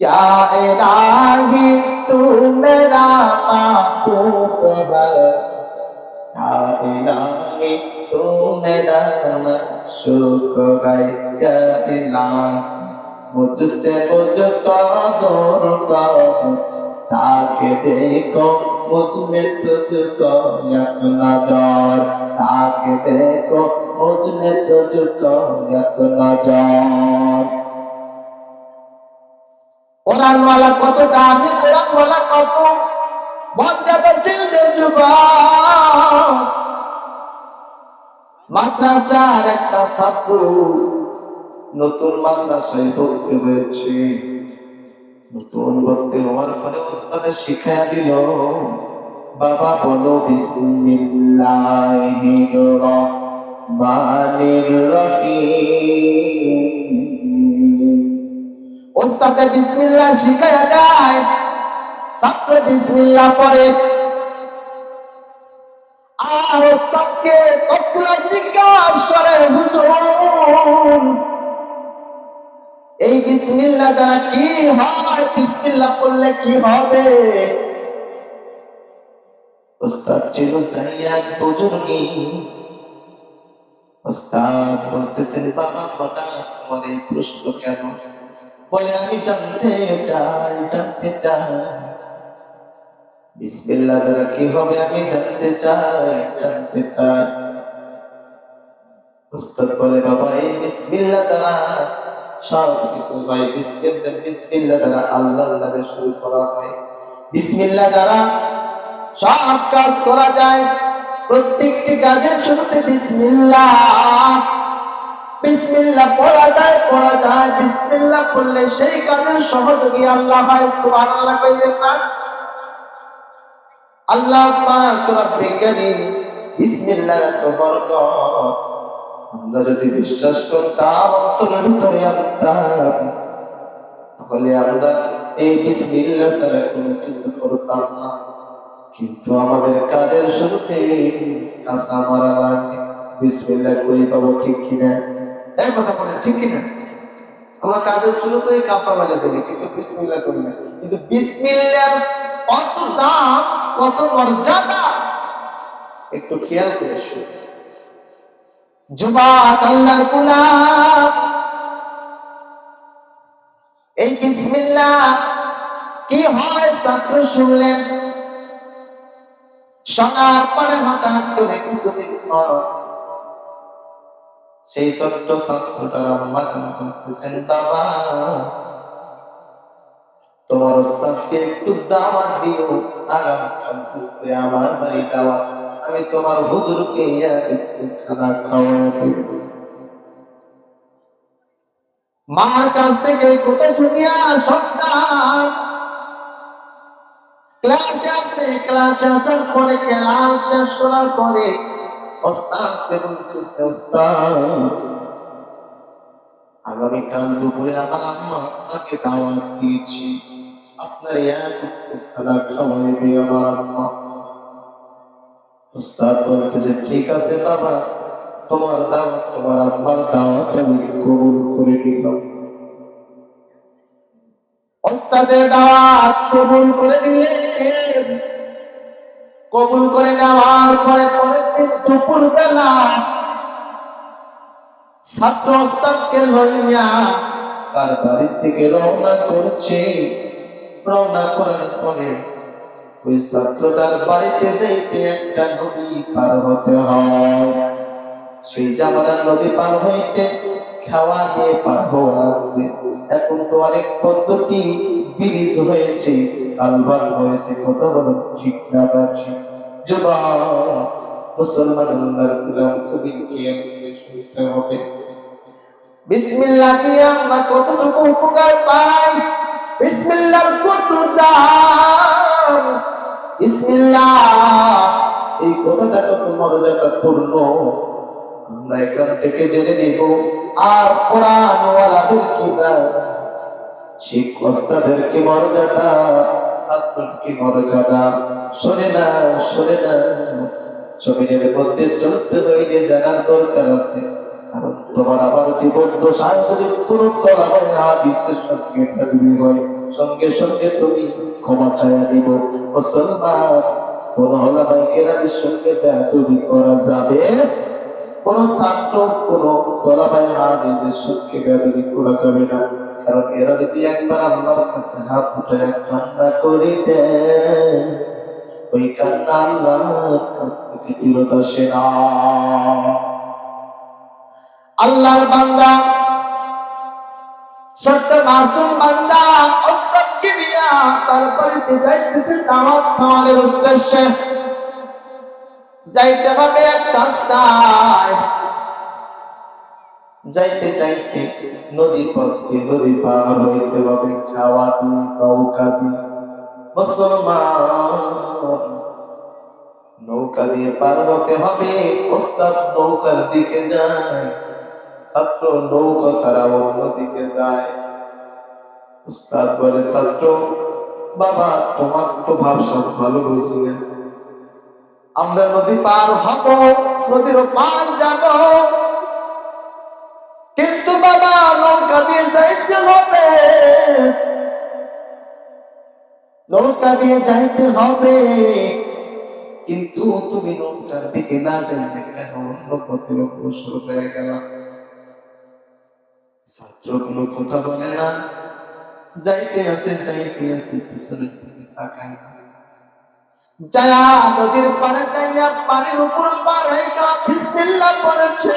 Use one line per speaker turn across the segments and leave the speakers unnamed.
क्या इलाही तू मेरा महबूब है, क्या इलाही तू मेरा माशूक है, क्या इलाही मुझसे मुझको दूर कर, ताकि देखो मुझ में तुझको एक नजर, ताकि देखो मुझ में तुझको एक नजर। কোরআনওয়ালা কত দামি, কোরআনওয়ালা কত মর্যাদা চিনলেন যুবক। মাদ্রাসার একটা ছাত্র নতুন মাদ্রাসায় ভর্তি হয়েছে। নতুন ভর্তি হওয়ার পরে ওস্তাদ শিখায়া দিল, বাবা বলো বিসমিল্লাহির রহমানির রহিম। ওস্তাদ বিসমিল্লাহ শিখায়া দেয়, ছাত্র বিসমিল্লাহ পড়ে। আর ওস্তাদকে তৎক্ষণাৎ জিজ্ঞাসা করে, হুজুর এই বিসমিল্লাহ দ্বারা কি হয়, বিসমিল্লাহ পড়লে কি হবে? ওস্তাদ ছিল সাইয়্যিদ বুজুর্গি। ওস্তাদ বলতেছেন, বাবা হঠাৎ তোমার এই প্রশ্ন কেন? বলে আমি জানতে চাই বিসমিল্লাহ দ্বারা কি হবে, আমি জানতে চাই। উস্তাদ বলে, বাবা এই বিসমিল্লাহ দ্বারা সব কিছু হয়। বিসমিল্লাহ দ্বারা আল্লাহর নামে শুরু করা হয়। বিসমিল্লাহ দ্বারা সব কাজ করা যায়। প্রত্যেকটি কাজের শুরুতে বিসমিল্লাহ পড়া যায়। বিসমিল্লাহ পড়লে সেই কাজের সহযোগী আল্লাহ হয়। সুবহানাল্লাহ কইবেন না? আল্লাহ পাক রব্বে কারীম বিসমিল্লাহ এত বরকত, আমরা যদি বিশ্বাস করতাম, অন্তরের ভিতরে আনতাম, তাহলে আমরা এই বিসমিল্লাহ ছাড়া কোনো কিছু করতাম না। কিন্তু আমাদের কাজের শুরুতে কাঁচা মারা লাগে। বিসমিল্লাহ কই পাবো, ঠিক কিনা? এই কথা বলেন, ঠিক কিনা? আমরা কাজের শুরুতেই কাঁচা মারা ফেলি, কিন্তু বিসমিল্লাহ করি না। কিন্তু বিসমিল্লাহ কত দাম, কত মর্যাদা, একটু খেয়াল করে শুনুন। যুবক আল্লাহর গোলাম, এই বিসমিল্লাহ কি হয় ছাত্র শুনলেন। শোনার পরে হঠাৎ করে কিছুদিন পর সেই ছোট্ট ছাত্রটার আম্মা বলতেছেন, বাবা তোমার ওস্তাদকে একটু দাওয়াত দিও, আগামীকাল দুপুরে আমার বাড়ি দাওয়াত, আমি তোমার হুজুরকে একটু খানা খাওয়াবো। মার কাছ থেকে কথা শুনিয়া সন্তান ক্লাসে আসছে। ক্লাসে আসার পরে ক্লাস শেষ করার পরে ওস্তাদকে বলতেছে, ওস্তাদ আগামীকাল দুপুরে আমার আম্মা আপনাকে দাওয়াত দিয়েছি, আপনার একটু খানা খাওয়াইবে আমার আম্মা। ওস্তাদ বলতেছে, ঠিক আছে বাবা, তোমার দাওয়াত, তোমার আম্মার দাওয়াত আমি কবুল করে নিলাম। ওস্তাদের দাওয়াত কবুল করে নিলেন। কবুল করে নেওয়ার পরে পরের দিন দুপুর বেলা ছাত্র ওস্তাদকে লইয়া তার বাড়ির দিকে রওনা করছে। রওনা করার পরে ওই ছাত্রটার বাড়িতে যাইতে একটা নদী পার হতে হয়। সেই জামানার নদী পার হইতে খাওয়া দিয়ে পার হওয়া আছে। এখন তো অনেক পদ্ধতি ব্রিজ হয়েছে, কালভার্ট হয়েছে, কত বড় ঠিক না ঠিক। যুবক মুসলমান আল্লাহর গোলাম, খুবই খেয়াল করে শুনতে হবে। বিসমিল্লাহ দিয়ে আমরা কতটুকু উপকার পাই, বিসমিল্লাহর কত দাম। বিসমিল্লাহ এই কথাটা কত মর্যাদাপূর্ণ, আমরা এখান থেকে জেনে নিব। আর কোরআন ওয়ালাদের কি দাম, শিখ ওস্তাদের কি মর্যাদা, ছাত্রের কি মর্যাদা। শোনে না জমিনের মধ্যে চলতে হইলে জানার দরকার আছে। কারণ তোমার আবার জীবন দশায় যদি কোনো তলাবায় হাদিসের সঙ্গে তুমি হয়, সঙ্গে সঙ্গে তুমি ক্ষমা চাইয়া দিব। মুসলমান, কোন ওলামায়ে কেরামের সঙ্গে বেয়াদবি করা যাবে? কোন ছাত্র কোন তলাবায় হাদিসের সঙ্গে বেয়াদবি করা যাবে না। কারণ এরা যদি একবার আল্লাহর কাছে হাত উঠায় কান্না করিতে, ওই কান্না আল্লাহর কাছ থেকে ফিরত আসে না। আল্লাহর বান্দা, ছোট্ট মাসুম বান্দা ওস্তাদকে নিয়া তার বাড়িতে যাইতেছে দাওয়াত খাওয়ানোর উদ্দেশ্যে। যাইতে হবে এক রাস্তায়, যাইতে যাইতে নদী পথে নদী পার হইতে হবে খাওয়া দিয়ে নৌকা দিয়ে। মুসলমান, নৌকা দিয়ে পার হতে হবে। ওস্তাদ নৌকার দিকে যায়, ছাত্র নৌকা ছাড়া অন্যদিকে যায়। উস্তাদ বলে, ছাত্র বাবা তোমার তো ভাবসা ভালো বুঝলে, আমরা নদী পার হব, নদীর পার যাব, কিন্তু বাবা নৌকা দিয়ে যাইতে হবে, নৌকা দিয়ে যাইতে হবে, কিন্তু তুমি নৌকার দিকে না যাইলে কেন অন্য পথে অগ্রসর হয়ে গেল? ছাত্র কোনো কথা বলে না, যাইতে আছে পিছনের দিকে তাকায় না। যায়া নদীর পাড়ে যাইয়া পানির উপর পা রাইখা বিসমিল্লাহ পড়েছে।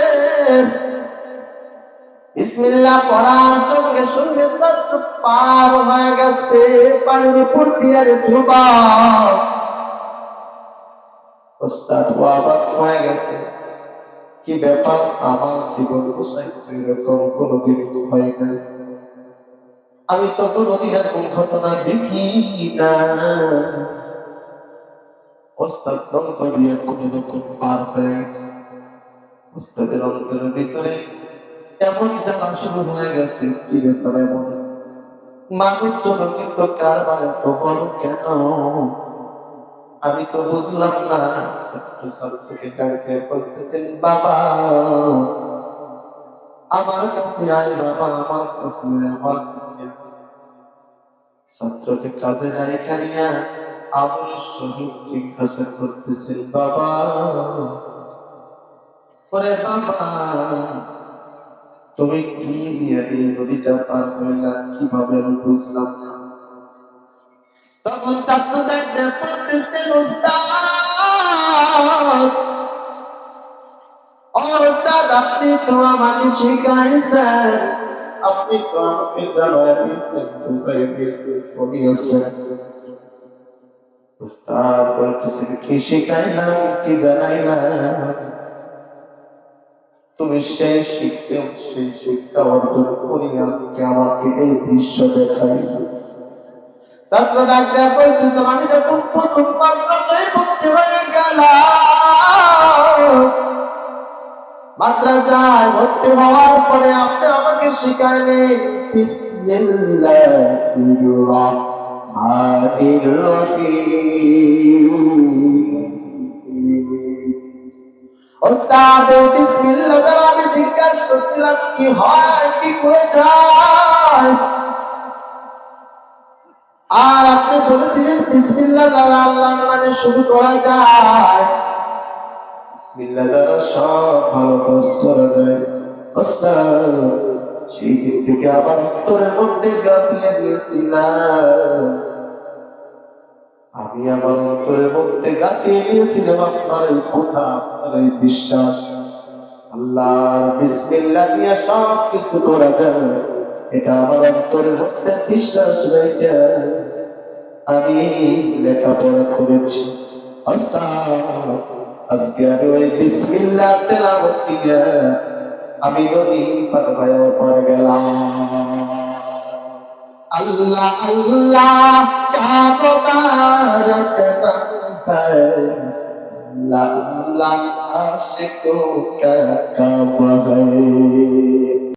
বিসমিল্লাহ পড়ার সঙ্গে সঙ্গে ছাত্র পার হয়ে গেছে পানির উপর দিয়ে। রে ধোবা, ওস্তাদ অবাক হয়ে গেছে, কি ব্যাপার, আমার জীবন দশায় এরকম কোনোদিন হয় না, আমি তো কোনোদিন এরকম ঘটনা দেখি না। ওস্তাদ নৌকা দিয়ে কোনো রকম পার হয়ে গেছে। ওস্তাদের অন্তরের ভিতরে এমন জানা শুরু হয়ে গেছে, কি ব্যাপার, এমন মানুষজন কিন্তু কারবারে তো বড় কেন, আমি তো বুঝলাম না। ছোট্ট ছাত্রকে ডাকতে বলতেছেন, বাবা আমার কাছে আয়, বাবা আমার কাছে আয়, আমার কাছে আয়। ছাত্রকে কাজে রাখা নিয়া আদরের সহিত জিজ্ঞাসা করতেছেন, বাবা ওরে বাবা তুমি কি দিয়ে এই নদীটা পার হইলা, কিভাবে আমি বুঝলাম না। তখন ছাত্র দেখতে পড়তেছেন, ওস্তাদ ওস্তাদ আপনি তো আমাকে শিখাইছেন, আপনি তো আমাকে জানাই দিয়েছেন, বুঝাই দিয়েছেন, বলিয়েছেন। ওস্তাদ বলতেছেন, কি শিখাইলাম কি জানাইলাম, তুমি সেই শিক্ষা অর্জন করি আজকে আমাকে এই দৃশ্য দেখাই। ছাত্র ডাক্তার বলতেছেন, আমি যখন প্রথম মাদ্রাসায় ভর্তি হয়ে গেলাম, মাদ্রাসায় ভর্তি হওয়ার পরে আপনি আমাকে শিখাইলেন বিসমিল্লাহির রহমানির রহিম। ওস্তাদ বিসমিল্লাহ দ্বারা আমি জিজ্ঞাসা করছিলাম কি হয়, কি করে যায়, আর আপনি বলেছিলেন বিসমিল্লাহ দ্বারা আল্লাহর নামে শুরু করা যায়, বিসমিল্লাহ দ্বারা সব ভালো কাজ করা যায়। ওস্তাদ সেই দিক থেকে আমার অন্তরের মধ্যে গাঁথিয়ে নিয়েছিলাম, আমি আমার অন্তরের মধ্যে গাঁথিয়ে নিয়েছিলাম আপনার এই কথা, আপনার এই বিশ্বাস, আল্লাহর বিসমিল্লাহ দিয়ে সব কিছু করা যায়, এটা আমার অন্তরের মধ্যে বিশ্বাস রয়েছে। আমি লেখাপড়া করেছি ওস্তাদ, আজকে আমি ওই বিসমিল্লাহ তেলাওয়াত দিয়ে আমি নদী পার হয়ে পড়ে গেলাম। আল্লাহ আল্লাহ क्या मुबारक नाम है, अल्लाह अल्लाह आशिकों का काम है।